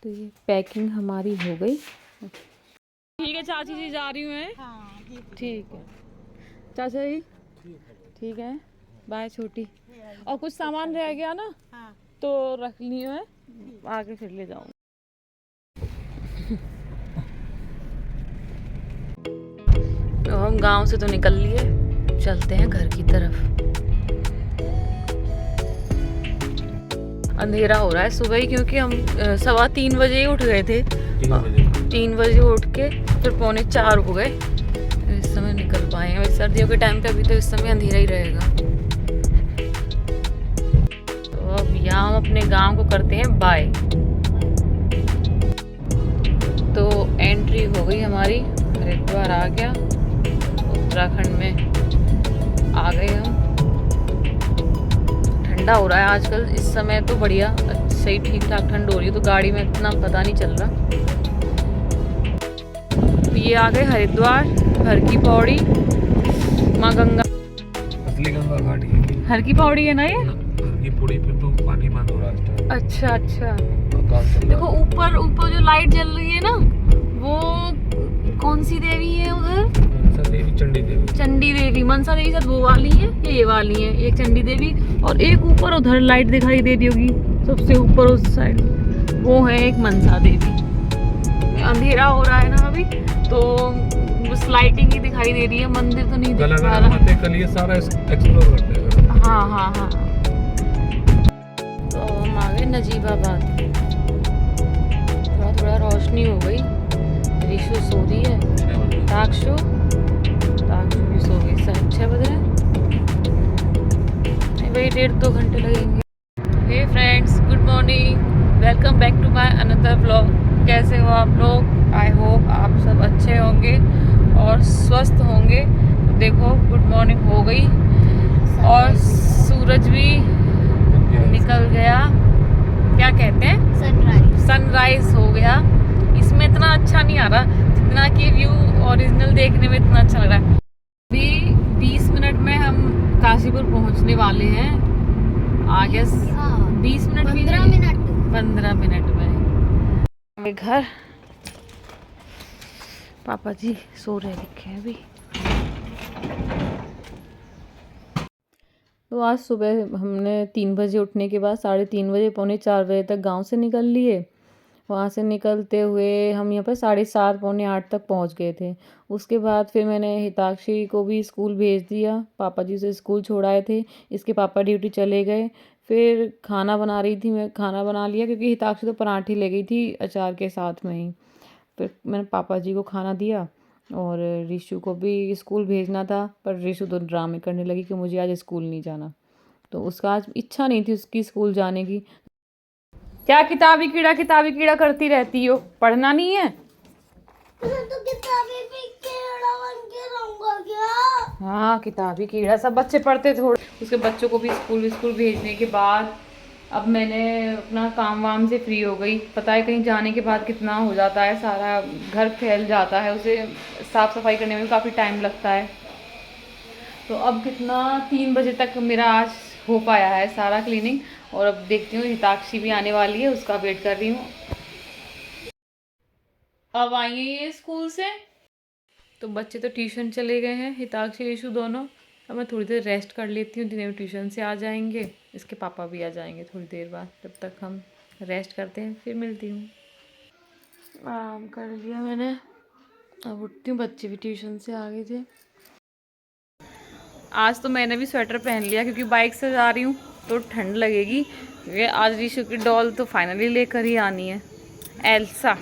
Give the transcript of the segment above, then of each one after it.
तो ये पैकिंग हमारी हो गई। ठीक है चाची जी, जा रही हूँ मैं। हाँ, ठीक है चाचा जी, ठीक है, बाय छोटी। और कुछ सामान रह गया ना हाँ, तो रख लियो है, आगे फिर ले जाऊँ। तो हम गांव से तो निकल लिए, चलते हैं घर की तरफ। अंधेरा हो रहा है सुबह ही, क्योंकि हम 3:15 बजे ही उठ गए थे। 3 बजे उठ के फिर 3:45 हो गए। इस समय निकल पाए हैं। सर्दियों के टाइम पे अभी तो इस समय अंधेरा ही रहेगा। तो अब यहाँ हम अपने गांव को करते हैं बाय। तो एंट्री हो गई हमारी, हरिद्वार आ गया, उत्तराखंड में आ गए हम। ठंडा हो रहा है आजकल, इस समय तो बढ़िया सही ठीक ठाक ठंड हो रही है, तो गाड़ी में इतना पता नहीं चल रहा। तो ये आ गए हरिद्वार, हर की पौड़ी, माँ गंगा। असली गंगा घाट ये हर की पौड़ी है ना ये? हर की पौड़ी पे तो पानी बंद हो रहा है। अच्छा अच्छा, काम चल देखो रहा है। ऊपर ऊपर जो लाइट जल रही है ना, वो कौन सी देवी है उधर? मनसा देवी, चंडी देवी। चंडी देवी, मनसा देवी शायद वो वाली है, ये वाली है, एक चंडी देवी और एक ऊपर उधर लाइट दिखाई दे रही होगी सबसे ऊपर उस साइड, वो है एक मनसा देवी। अंधेरा हो रहा है ना अभी, तो बस लाइटिंग ही दिखाई दे रही है, मंदिर तो नहीं दिख रहा। कल ये सारा एक्सप्लोर करते हैं। हाँ हाँ हाँ। तो हम आ गए नजीबाबाद। थोड़ा थोड़ा रोशनी हो गई। रिशु सो रही है, ताक्षु भी सो गई। 6 बज रहे हैं भाई, 1.5-2 घंटे लगेंगे। Hey friends, good morning, welcome back to my another vlog. कैसे हो आप लोग? आई होप आप सब अच्छे होंगे और स्वस्थ होंगे। देखो गुड मॉर्निंग हो गई और सूरज भी निकल गया। क्या कहते हैं, सनराइज हो गया। इसमें इतना अच्छा नहीं आ रहा जितना कि व्यू ओरिजिनल देखने में इतना अच्छा लग रहा है। अभी 20 मिनट में हम काशीपुर पहुंचने वाले हैं। आगे 20 मिनट, 15 मिनट में घर। पापा जी सो रहे दिखे हैं अभी। तो आज सुबह हमने 3 बजे उठने के बाद 3:30 बजे 3:45 बजे तक गांव से निकल लिए। वहाँ से निकलते हुए हम यहाँ पर 7:30 7:45 तक पहुँच गए थे। उसके बाद फिर मैंने हिताक्षी को भी स्कूल भेज दिया, पापा जी से स्कूल छोड़ाए थे। इसके पापा ड्यूटी चले गए। फिर खाना बना रही थी मैं, खाना बना लिया क्योंकि हिताक्षी तो पराठे ले गई थी अचार के साथ में ही। फिर मैंने पापा जी को खाना दिया और रिशु को भी स्कूल भेजना था, पर रिशु तो ड्रामे करने लगी कि मुझे आज स्कूल नहीं जाना। तो उसका आज इच्छा नहीं थी उसकी स्कूल जाने की। क्या किताबी कीड़ा करती रहती हो, पढ़ना नहीं है? तो किताबी भी कीड़ा बन के रहूंगा क्या? हाँ किताबी कीड़ा सब बच्चे पढ़ते थोड़े। उसके बच्चों को भी स्कूल भेजने के बाद अब मैंने अपना काम वाम से फ्री हो गई। पता है कहीं जाने के बाद कितना हो जाता है, सारा घर फैल जाता है, उसे साफ़ सफाई करने में काफ़ी टाइम लगता है। तो अब कितना 3 बजे तक मेरा आज हो पाया है सारा क्लीनिंग। और अब देखती हूँ हिताक्षी भी आने वाली है, उसका वेट कर रही हूँ। अब आई है ये स्कूल से, तो बच्चे तो ट्यूशन चले गए हैं, हिताक्षी ईशु दोनों। अब मैं थोड़ी देर रेस्ट कर लेती हूँ, जिन्हें ट्यूशन से आ जाएंगे, इसके पापा भी आ जाएंगे थोड़ी देर बाद। तब तक हम रेस्ट करते हैं, फिर मिलती हूँ। आराम कर लिया मैंने, अब उठती हूँ। बच्चे भी ट्यूशन से आ गए थे। आज तो मैंने भी स्वेटर पहन लिया क्योंकि बाइक से जा रही हूँ तो ठंड लगेगी। ये आज रीशु की डॉल तो फाइनली लेकर ही आनी है, एल्सा।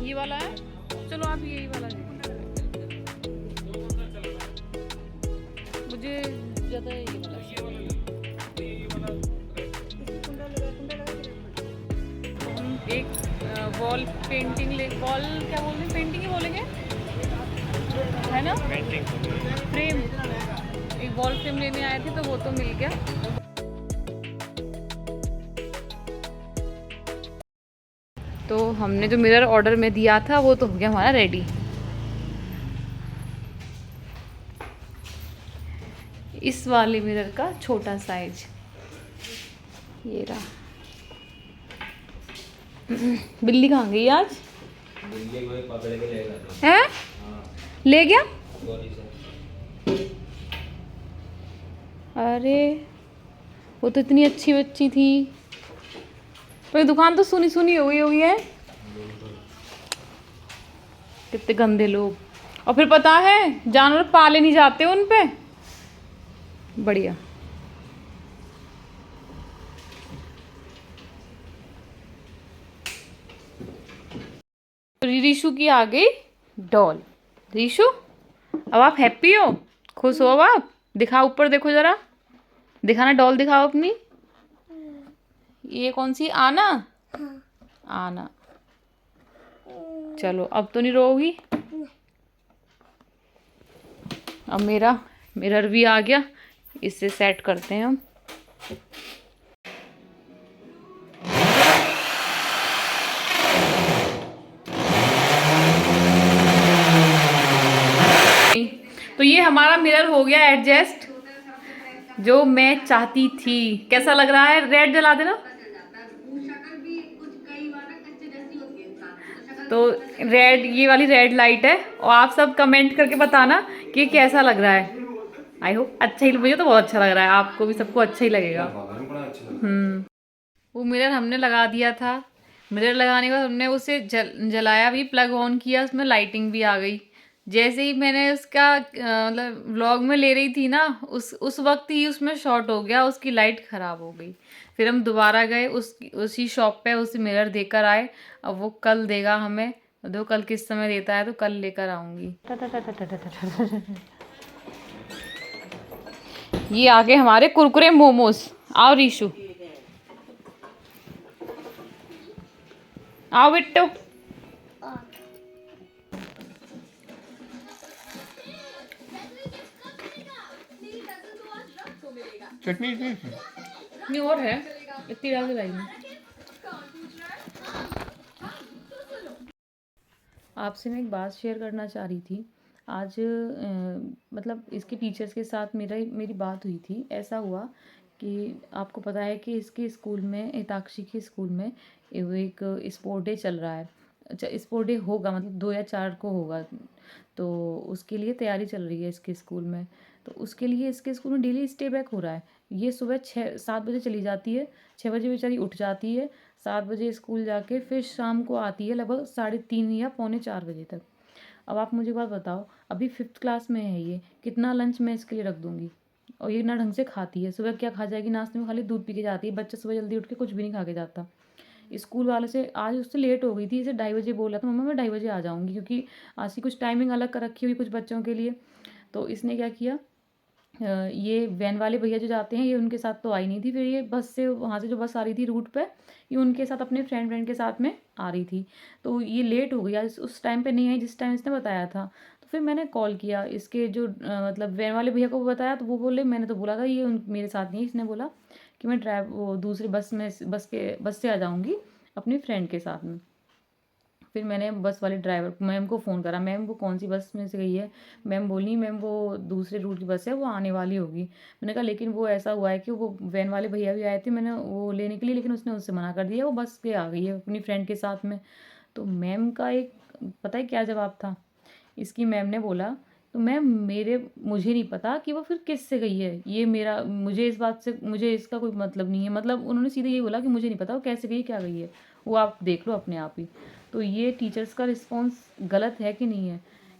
ये वाला है, चलो आप यही वाला देखो। मुझे ज़्यादा ये वाला हम एक वॉल पेंटिंग वॉल क्या बोलते हैं, पेंटिंग ही बोलेंगे, है ना, फ्रेम। एक वॉल फ्रेम लेने आए थे तो वो तो मिल गया। तो हमने जो मिरर ऑर्डर में दिया था वो तो हो गया हमारा रेडी। इस वाले मिरर का छोटा साइज ये रहा। बिल्ली कहाँ गई आज? बिल्ली को पकड़ के ले गया है? ले गया? अरे वो तो इतनी अच्छी बच्ची थी, पर दुकान तो सुनी सुनी हो गई होगी है। कितने गंदे लोग। और फिर पता है जानवर पाले नहीं जाते उन पे। बढ़िया। रीशु की आ गई डॉल। रीशु अब आप हैप्पी हो, खुश हो अब आप? दिखाओ ऊपर, देखो जरा, दिखाना डॉल दिखाओ अपनी। ये कौन सी? आना? आना। चलो अब तो नहीं रोगी। अब मेरा मिरर भी आ गया, इससे सेट करते हैं हम। तो ये हमारा मिरर हो गया एडजस्ट, जो मैं चाहती थी। कैसा लग रहा है? रेड जला देना। तो रेड, ये वाली रेड लाइट है, और आप सब कमेंट करके बताना कि कैसा लग रहा है। आई होप अच्छा ही, मुझे तो बहुत अच्छा लग रहा है, आपको भी सबको अच्छा ही लगेगा। वो मिरर हमने लगा दिया था। मिरर लगाने के बाद हमने उसे जलाया भी, प्लग ऑन किया, उसमें लाइटिंग भी आ गई। जैसे ही मैंने उसका मतलब व्लॉग में ले रही थी ना, उस वक्त ही उसमें शॉर्ट हो गया, उसकी लाइट ख़राब हो गई। फिर हम दोबारा गए उसी शॉप पे, उसी मिरर देकर आए। अब वो कल देगा हमें, दो कल किस समय देता है तो कल लेकर आऊँगी। ये आगे हमारे कुरकुरे मोमोज। आओ रीशु, आओ बिट्टू। चटनी नहीं और है, इतनी डाल के लाइए। आपसे मैं एक बात शेयर करना चाह रही थी। आज मतलब इसके टीचर्स के साथ मेरी बात हुई थी। ऐसा हुआ कि आपको पता है कि इसके स्कूल में, हिताक्षी के स्कूल में एक स्पोर्ट डे चल रहा है। अच्छा, स्पोर्ट डे होगा मतलब 2 या 4 को होगा, तो उसके लिए तैयारी चल रही है इसके स्कूल में। तो उसके लिए इसके स्कूल में डेली स्टे बैक हो रहा है। ये सुबह 7 बजे चली जाती है, 6 बजे बेचारी उठ जाती है, 7 बजे स्कूल जाके फिर शाम को आती है लगभग 3:30 या पौने 4 बजे तक। अब आप मुझे एक बात बताओ, अभी 5th क्लास में है ये, कितना लंच मैं इसके लिए रख दूँगी? और ये ना ढंग से खाती है। सुबह क्या खा जाएगी? नाश्ते में खाली दूध पी के जाती है। बच्चा सुबह जल्दी उठ के कुछ भी नहीं खा के जाता। स्कूल वाले से आज उससे लेट हो गई थी, इसे 2:30 बजे बोला था, मम्मा मैं 2:30 बजे आ जाऊँगी, क्योंकि आज की कुछ टाइमिंग अलग कर रखी हुई कुछ बच्चों के लिए। तो इसने क्या किया, ये वैन वाले भैया जो जाते हैं, ये उनके साथ तो आई नहीं थी। फिर ये बस से, वहाँ से जो बस आ रही थी रूट पे, ये उनके साथ अपने फ्रेंड के साथ में आ रही थी। तो ये लेट हो गई आज, उस टाइम पे नहीं आई जिस टाइम इसने बताया था। तो फिर मैंने कॉल किया इसके जो मतलब वैन वाले भैया को बताया, तो वो बोले मैंने तो बोला था ये मेरे साथ नहीं है। इसने बोला कि मैं वो दूसरी बस से आ जाऊँगी अपनी फ्रेंड के साथ में। फिर मैंने बस वाले ड्राइवर मैम को फ़ोन करा, मैम वो कौन सी बस में से गई है? मैम बोली मैम वो दूसरे रूट की बस है, वो आने वाली होगी। मैंने कहा लेकिन वो ऐसा हुआ है कि वो वैन वाले भैया भी आए थे, मैंने वो लेने के लिए, लेकिन उसने उससे मना कर दिया, वो बस के आ गई है अपनी फ्रेंड के साथ में। तो मैम का एक पता है क्या जवाब था? इसकी मैम ने बोला, तो मैम मुझे नहीं पता कि वो फिर किससे गई है, ये मुझे इस बात से, मुझे इसका कोई मतलब नहीं है। मतलब उन्होंने सीधे ये बोला कि मुझे नहीं पता वो कैसे गई, क्या गई है, वो आप देख लो अपने आप ही। तो ये टीचर्स का रिस्पॉन्स गलत है कि नहीं है?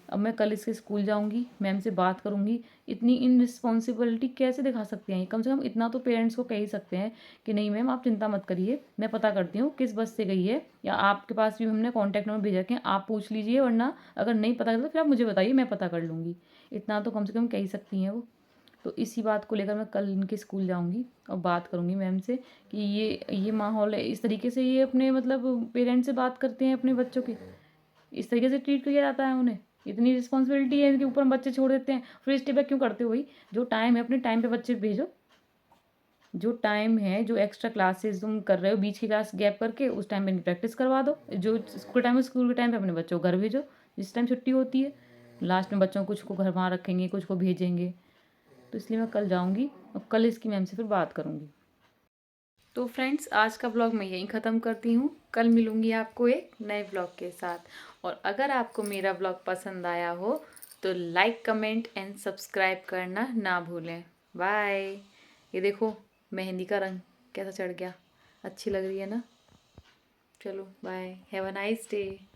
अब मैं कल इसके स्कूल जाऊंगी, मैम से बात करूंगी। इतनी इनरिस्पॉन्सिबिलिटी कैसे दिखा सकते हैं? कम से कम इतना तो पेरेंट्स को कह ही सकते हैं कि नहीं मैम आप चिंता मत करिए, मैं पता करती हूँ किस बस से गई है, या आपके पास भी हमने कॉन्टैक्ट नंबर भेज रखे हैं, आप पूछ लीजिए, वरना अगर नहीं पता चलता फिर आप मुझे बताइए, मैं पता कर लूँगी। इतना तो कम से कम कह ही सकती हैं वो। तो इसी बात को लेकर मैं कल इनके स्कूल जाऊंगी और बात करूंगी मैम से कि ये माहौल है, इस तरीके से ये अपने मतलब पेरेंट्स से बात करते हैं अपने बच्चों की, इस तरीके से ट्रीट किया जाता है उन्हें, इतनी रिस्पॉन्सिबिलिटी है इनके ऊपर, हम बच्चे छोड़ देते हैं। फिर स्टे बैक क्यों करते हो भाई? जो टाइम है अपने टाइम पे बच्चे भेजो, जो टाइम है, जो एक्स्ट्रा क्लासेस तुम कर रहे हो बीच की क्लास गैप करके, उस टाइम पे इनकी प्रैक्टिस करवा दो। जो स्कूल टाइम है स्कूल के टाइम पे अपने बच्चों को घर भेजो जिस टाइम छुट्टी होती है। लास्ट में बच्चों को कुछ को घर वहाँ रखेंगे, कुछ को भेजेंगे। तो इसलिए मैं कल जाऊँगी और कल इसकी मैम से फिर बात करूँगी। तो फ्रेंड्स, आज का ब्लॉग मैं यहीं ख़त्म करती हूँ। कल मिलूँगी आपको एक नए ब्लॉग के साथ। और अगर आपको मेरा ब्लॉग पसंद आया हो तो लाइक, कमेंट एंड सब्सक्राइब करना ना भूलें। बाय। ये देखो मेहंदी का रंग कैसा चढ़ गया, अच्छी लग रही है ना। चलो bye, have a nice day.